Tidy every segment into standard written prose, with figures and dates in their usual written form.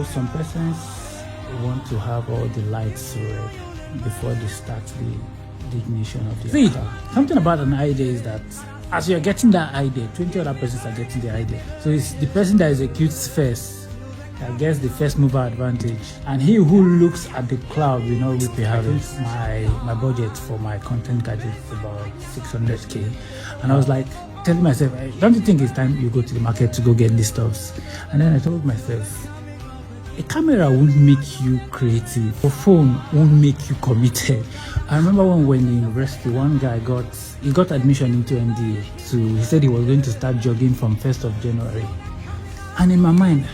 Some persons want to have all the lights red before they start the ignition of the car. Something about an idea is that as you're getting that idea, 20 other persons are getting the idea. So it's the person that executes first that gets the first mover advantage. And he who looks at the cloud will not reap a harvest. My budget for my content gadget is about 600k. And I was like, telling myself, don't you think it's time you go to the market to go get these stuffs? And then I told myself, a camera won't make you creative. A phone won't make you committed. I remember when we were in university, one guy got admission into NDA. So he said he was going to start jogging from 1st of January. And in my mind,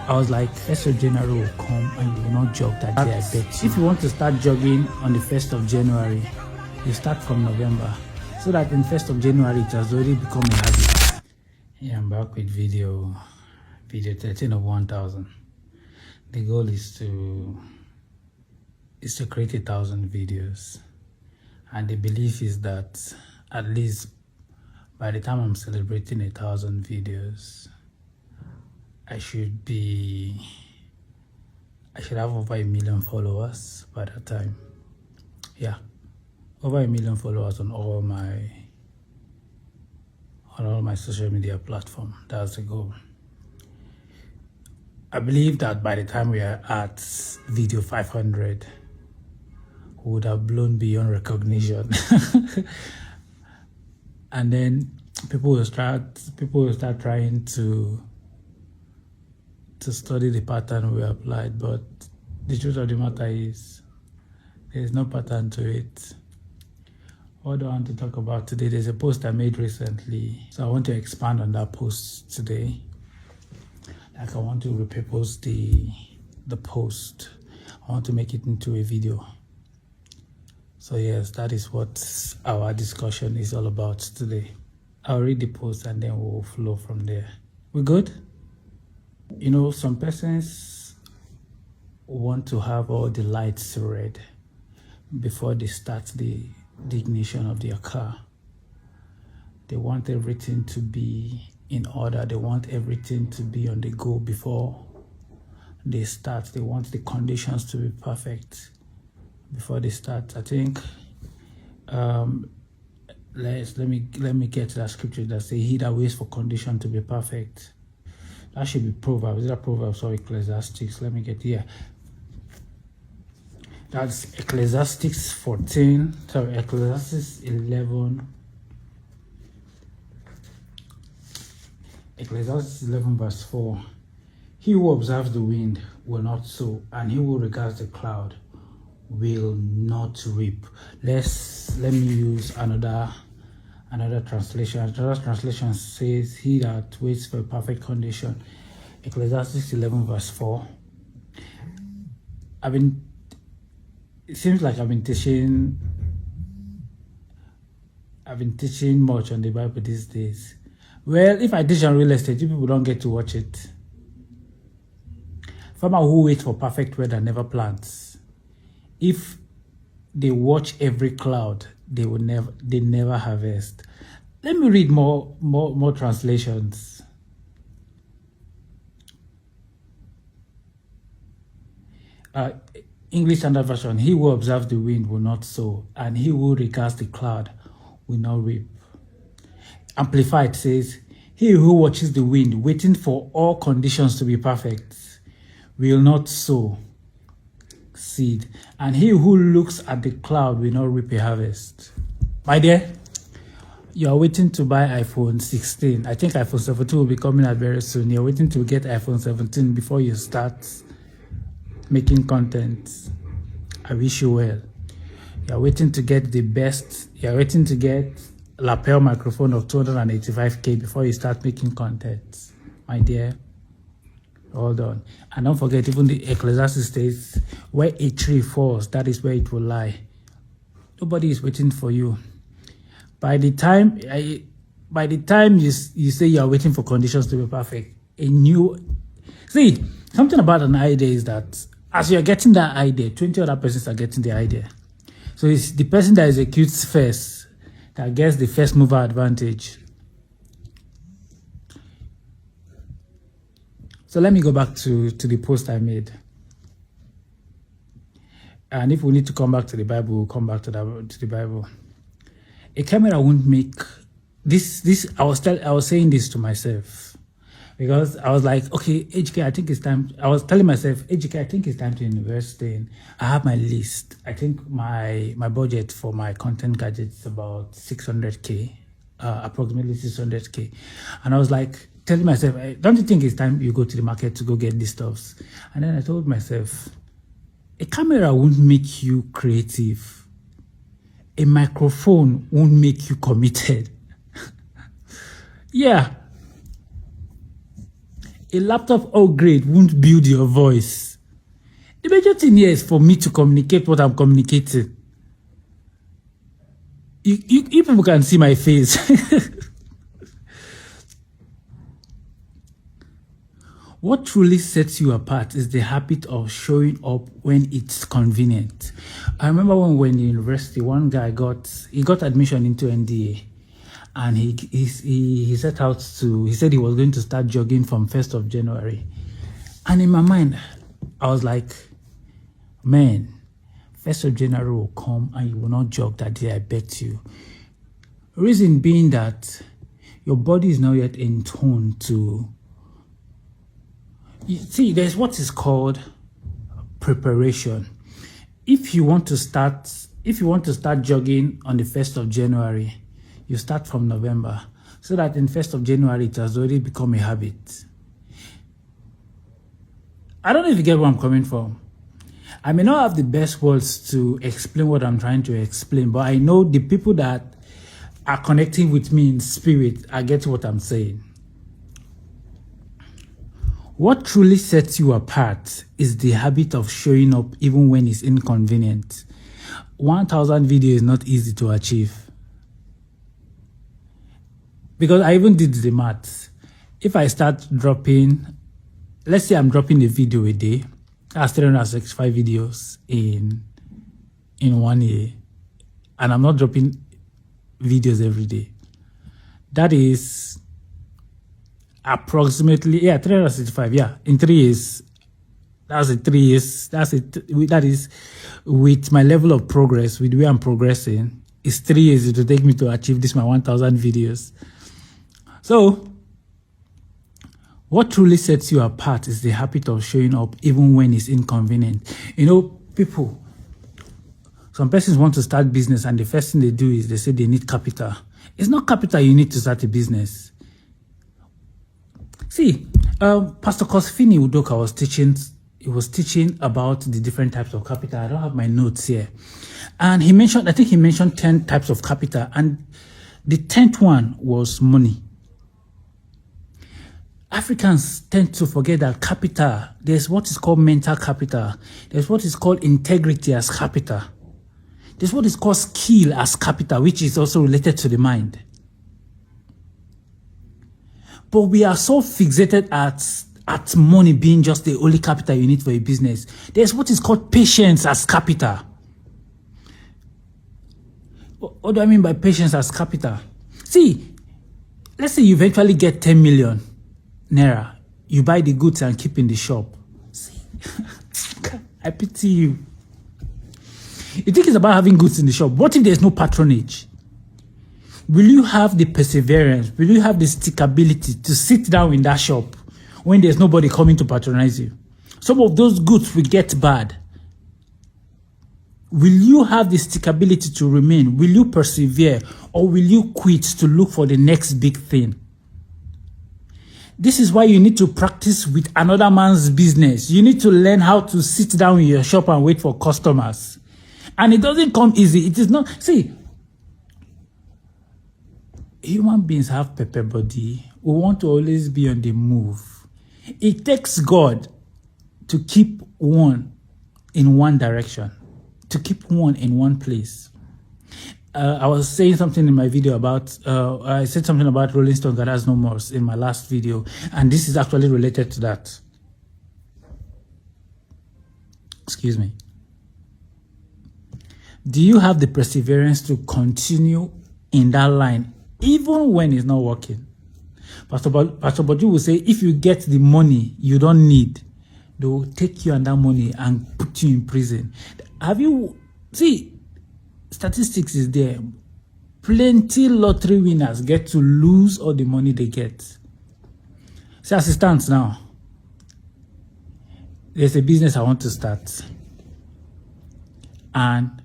I was like, 1st of January will come and you will not jog that day, I bet you. If you want to start jogging on the 1st of January, you start from November. So that in 1st of January, it has already become a habit. Yeah, I'm back with video 13 of 1000. The goal is to create 1,000 videos, and the belief is that at least by the time I'm celebrating 1,000 videos, I should have over 1 million followers by that time. Yeah, over 1 million followers on all my social media platforms. That's the goal. I believe that by the time we are at video 500, we would have blown beyond recognition. And then people will start trying to study the pattern we applied. But the truth of the matter is, there is no pattern to it. What do I want to talk about today? There's a post I made recently, so I want to expand on that post today. Like, I want to repurpose the post. I want to make it into a video. So yes, that is what our discussion is all about today. I'll read the post and then we'll flow from there. We good? You know, some persons want to have all the lights red before they start the ignition of their car. They want everything to be in order. They want everything to be on the go before they start. They want the conditions to be perfect before they start. I think let me get to that scripture that says, he that waits for condition to be perfect. That should be Proverbs. Is that Proverbs or Ecclesiastes? Let me get here. That's Ecclesiastes 14. Sorry, Ecclesiastes 11. Ecclesiastes 11 verse 4. He who observes the wind will not sow, and he who regards the cloud will not reap. Let me use another translation. Another translation says, he that waits for a perfect condition. Ecclesiastes 11 verse 4. It seems like I've been teaching much on the Bible these days. Well, if I teach on real estate, you people don't get to watch it. Farmer who waits for perfect weather never plants. If they watch every cloud, they never harvest. Let me read more translations. English Standard Version, he who observes the wind will not sow, and he who regards the cloud will not reap. Amplified says, he who watches the wind, waiting for all conditions to be perfect, will not sow seed, and he who looks at the cloud will not reap a harvest. My dear, you are waiting to buy iPhone 16. I think iPhone 17 will be coming out very soon. You're waiting to get iPhone 17 before you start making content. I wish you well. You're waiting to get the best. You're waiting to get lapel microphone of 285k before you start making content. My dear, hold on. And don't forget, even the Ecclesiastes states, where a tree falls, that is where it will lie. Nobody is waiting for you. By the time you say you are waiting for conditions to be perfect, something about an idea is that as you're getting that idea, 20 other persons are getting the idea. So it's the person that executes first that gets the first mover advantage. So let me go back to the post I made. And if we need to come back to the Bible, we'll come back to the Bible. A camera won't make this. I was saying this to myself because I was like, okay, HK, I think it's time. I was telling myself, HK, I think it's time to invest in. I have my list. I think my budget for my content gadgets is about 600K, approximately 600K. And I was like telling myself, don't you think it's time you go to the market to go get these stuffs? And then I told myself, a camera won't make you creative. A microphone won't make you committed. Yeah. A laptop upgrade won't build your voice. The major thing here is for me to communicate what I'm communicating. You people can see my face. What truly sets you apart is the habit of showing up when it's convenient. I remember when we were in university, one guy got admission into NDA, and he set out to. He said he was going to start jogging from 1st of January, and in my mind, I was like, man, 1st of January will come and you will not jog that day. I bet you. Reason being that your body is not yet in tune to. You see, there's what is called preparation. If you want to start jogging on the 1st of January, you start from November, so that in 1st of January it has already become a habit. I don't know if you get where I'm coming from. I may not have the best words to explain what I'm trying to explain, but I know the people that are connecting with me in spirit are getting what I'm saying. What truly sets you apart is the habit of showing up even when it's inconvenient. 1,000 videos is not easy to achieve. Because I even did the maths. If I start dropping, let's say I'm dropping a video a day, that's 365 videos in 1 year. And I'm not dropping videos every day. That is approximately 365 in 3 years. That is with my level of progress, with the way I'm progressing, it's 3 years to take me to achieve this my 1,000 videos. So what truly sets you apart is the habit of showing up even when it's inconvenient. You know, some persons want to start business and the first thing they do is they say they need capital. It's not capital you need to start a business. See, Pastor Kosfini Udoka was teaching about the different types of capital. I don't have my notes here. And I think he mentioned 10 types of capital. And the 10th one was money. Africans tend to forget that capital, there's what is called mental capital. There's what is called integrity as capital. There's what is called skill as capital, which is also related to the mind. But we are so fixated at money being just the only capital you need for a business. There's what is called patience as capital. What do I mean by patience as capital? See, let's say you eventually get 10 million naira. You buy the goods and keep in the shop. See, I pity you. You think it's about having goods in the shop. What if there's no patronage? Will you have the perseverance? Will you have the stickability to sit down in that shop when there's nobody coming to patronize you? Some of those goods will get bad. Will you have the stickability to remain? Will you persevere? Or will you quit to look for the next big thing? This is why you need to practice with another man's business. You need to learn how to sit down in your shop and wait for customers. And it doesn't come easy. It is not. See, human beings have pepper body. We want to always be on the move. It takes God to keep one in one direction, to keep one in one place. I was saying something in my video about, I said something about Rolling Stone God Has No More in my last video, and this is actually related to that. Excuse me. Do you have the perseverance to continue in that line, even when it's not working? Pastor Boju will say, if you get the money you don't need, they will take you and that money and put you in prison. Have you see? Statistics is there. Plenty lottery winners get to lose all the money they get. See, as it stands now, there's a business I want to start, and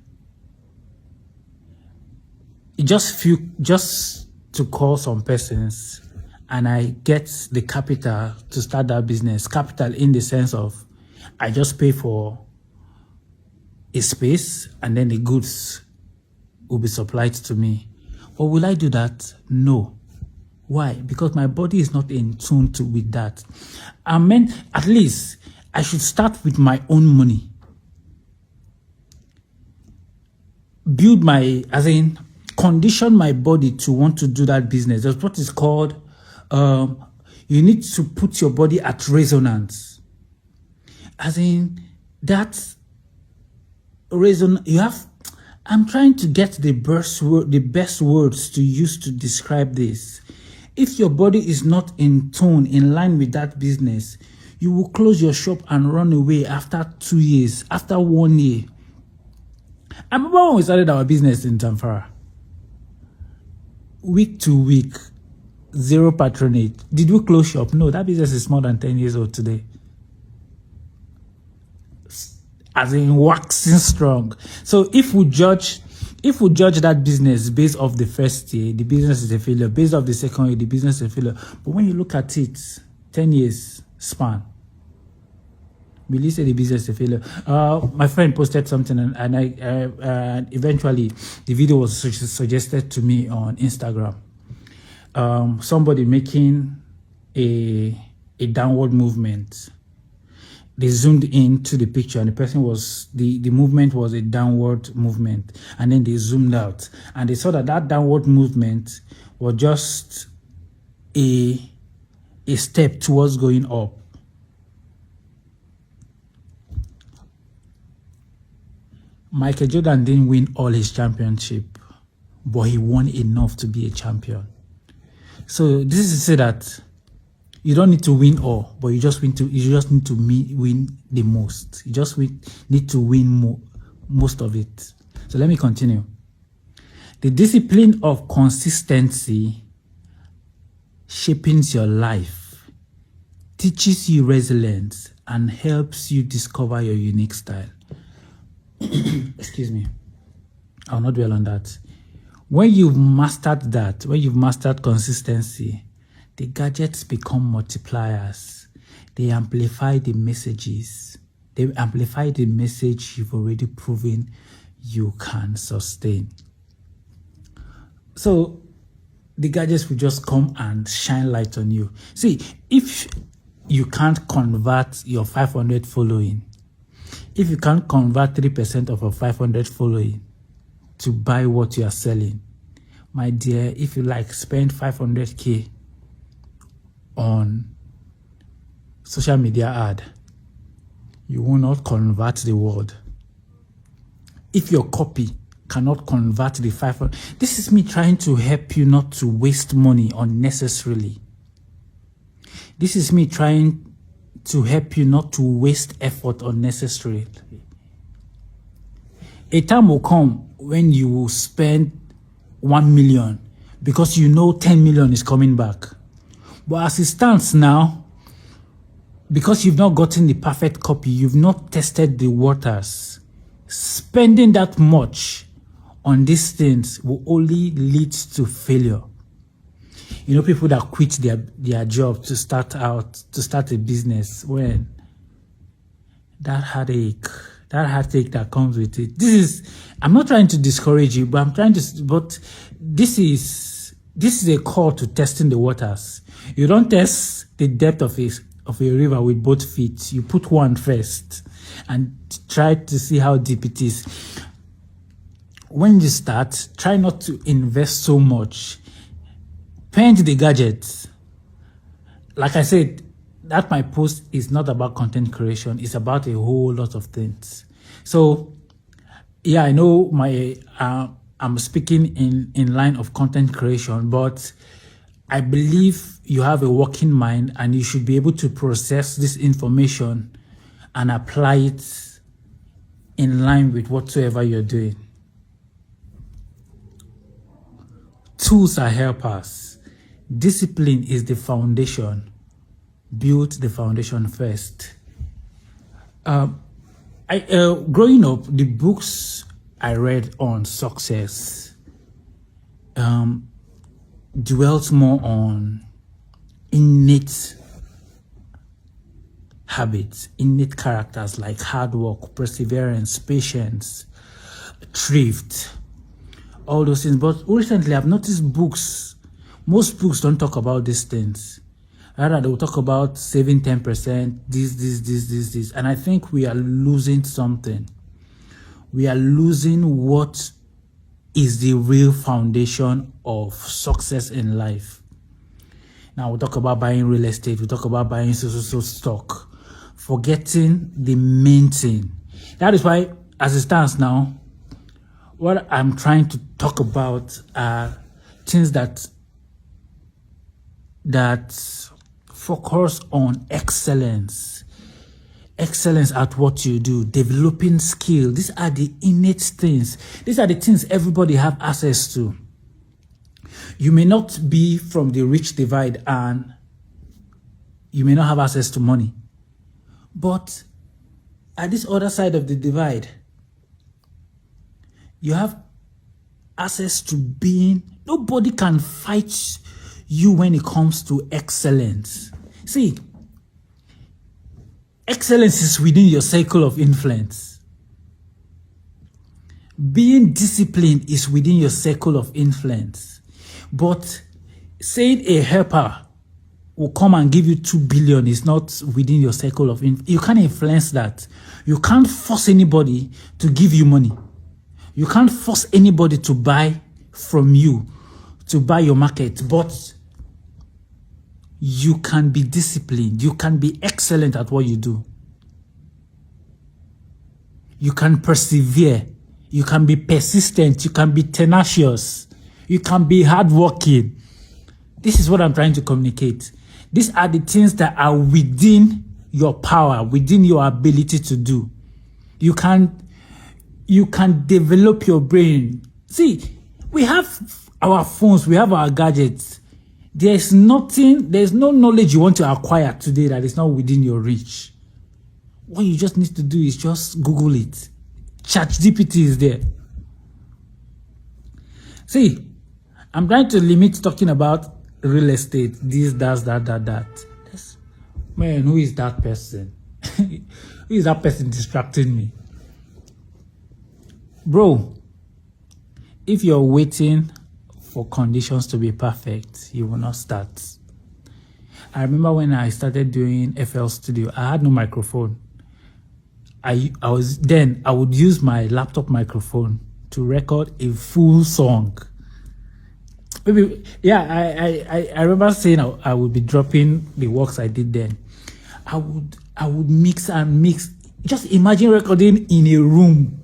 it just to call some persons, and I get the capital to start that business. Capital in the sense of I just pay for a space and then the goods will be supplied to me. Or will I do that? No. Why? Because my body is not in tune with that. I mean, at least I should start with my own money. Build condition my body to want to do that business. That's what is called, you need to put your body at resonance. That reason you have. I'm trying to get the best words to use to describe this. If your body is not in tune, in line with that business, you will close your shop and run away after 2 years, after 1 year. I remember when we started our business in Zamfara. Week to week, 0 patronage. Did we close shop? No, that business is more than 10 years old today. Waxing strong. So if we judge that business based off the first year, the business is a failure. Based off the second year, the business is a failure. But when you look at it, 10 years span, will you say the business is a failure? My friend posted something, and I eventually the video was suggested to me on Instagram. Somebody making a downward movement. They zoomed into the picture, and the person was the movement was a downward movement, and then they zoomed out and they saw that downward movement was just a step towards going up. Michael Jordan didn't win all his championship, but he won enough to be a champion. So this is to say that you don't need to win all, but you just need to win the most. You just need to win most of it. So let me continue. The discipline of consistency shapes your life, teaches you resilience, and helps you discover your unique style. Excuse me. I'll not dwell on that. When you've mastered that, when you've mastered consistency, the gadgets become multipliers. They amplify the messages. They amplify the message you've already proven you can sustain. So the gadgets will just come and shine light on you. See, if you can't convert your 500 following, if you can't convert 3% of your 500 following to buy what you are selling, my dear, if you spend 500K on social media ad, you will not convert the world. If your copy cannot convert the 500, this is me trying to help you not to waste money unnecessarily. This is me trying to help you not to waste effort unnecessarily. A time will come when you will spend 1 million because you know 10 million is coming back. But as it stands now, because you've not gotten the perfect copy, you've not tested the waters, spending that much on these things will only lead to failure. You know, people that quit their job to start a business, when that heartache that comes with it. I'm not trying to discourage you, but this is a call to testing the waters. You don't test the depth of a river with both feet. You put one first and try to see how deep it is. When you start, try not to invest so much. Paint the gadgets. Like I said, that my post is not about content creation. It's about a whole lot of things. So, yeah, I know I'm speaking in line of content creation, but I believe you have a working mind and you should be able to process this information and apply it in line with whatsoever you're doing. Tools are helpers. Discipline is the foundation. Build the foundation first. Growing up, the books I read on success dwelt more on innate habits, innate characters like hard work, perseverance, patience, thrift, all those things. But recently, I've noticed most books don't talk about these things. Rather, they will talk about saving 10%, this. And I think we are losing something. We are losing what is the real foundation of success in life. Now, we talk about buying real estate. We talk about buying so stock. Forgetting the main thing. That is why, as it stands now, what I'm trying to talk about are things that focus on excellence at what you do, developing skill. These are the innate things. These are the things everybody have access to. You may not be from the rich divide and you may not have access to money. But at this other side of the divide, you have access to being, nobody can fight you when it comes to excellence. See, excellence is within your circle of influence. Being disciplined is within your circle of influence. But saying a helper will come and give you 2 billion is not within your circle of influence. You can't influence that. You can't force anybody to give you money. You can't force anybody to buy from you, to buy your market. But you can be disciplined. You can be excellent at what you do. You can persevere. You can be persistent. You can be tenacious. You can be hardworking. This is what I'm trying to communicate. These are the things that are within your power, within your ability to do. You can develop your brain. See, we have our phones, we have our gadgets. There's no knowledge you want to acquire today that is not within your reach. What you just need to do is just Google it. ChatGPT is there. See, I'm trying to limit talking about real estate, this, that. Man, who is that person? Who is that person distracting me? Bro, if you're waiting for conditions to be perfect, you will not start. I remember when I started doing FL Studio, I had no microphone. I would use my laptop microphone to record a full song. Maybe, yeah, I remember saying I would be dropping the works I did then. I would mix and mix. Just imagine recording in a room.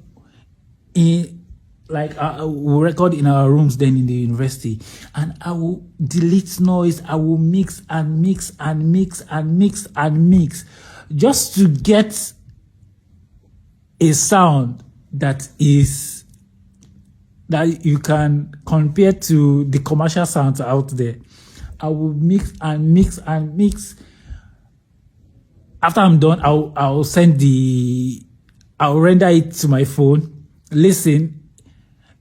We'll record in our rooms then in the university, and I will delete noise. I will mix and mix and mix and mix and mix just to get a sound that you can compare to the commercial sounds out there. I will mix and mix and mix. After I'm done, I'll render it to my phone, listen.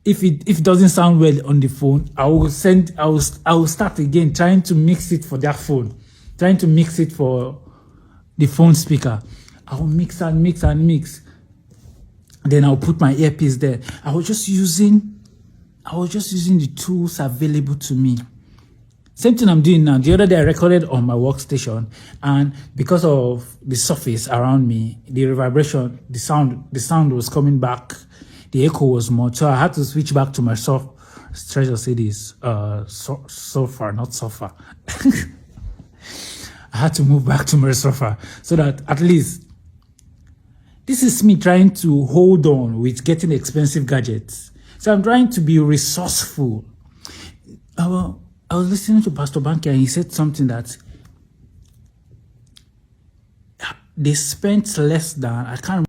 If it doesn't sound well on the phone, I will start again trying to mix it for that phone, trying to mix it for the phone speaker. I will mix and mix and mix. Then I'll put my earpiece there. I was just using the tools available to me. Same thing I'm doing now. The other day I recorded on my workstation, and because of the surface around me, the reverberation, the sound was coming back. The echo was more, so I had to switch back to my software, not software. I had to move back to my software so that at least this is me trying to hold on with getting expensive gadgets. So I'm trying to be resourceful. I was listening to Pastor Banky and he said something that they spent less than, I can't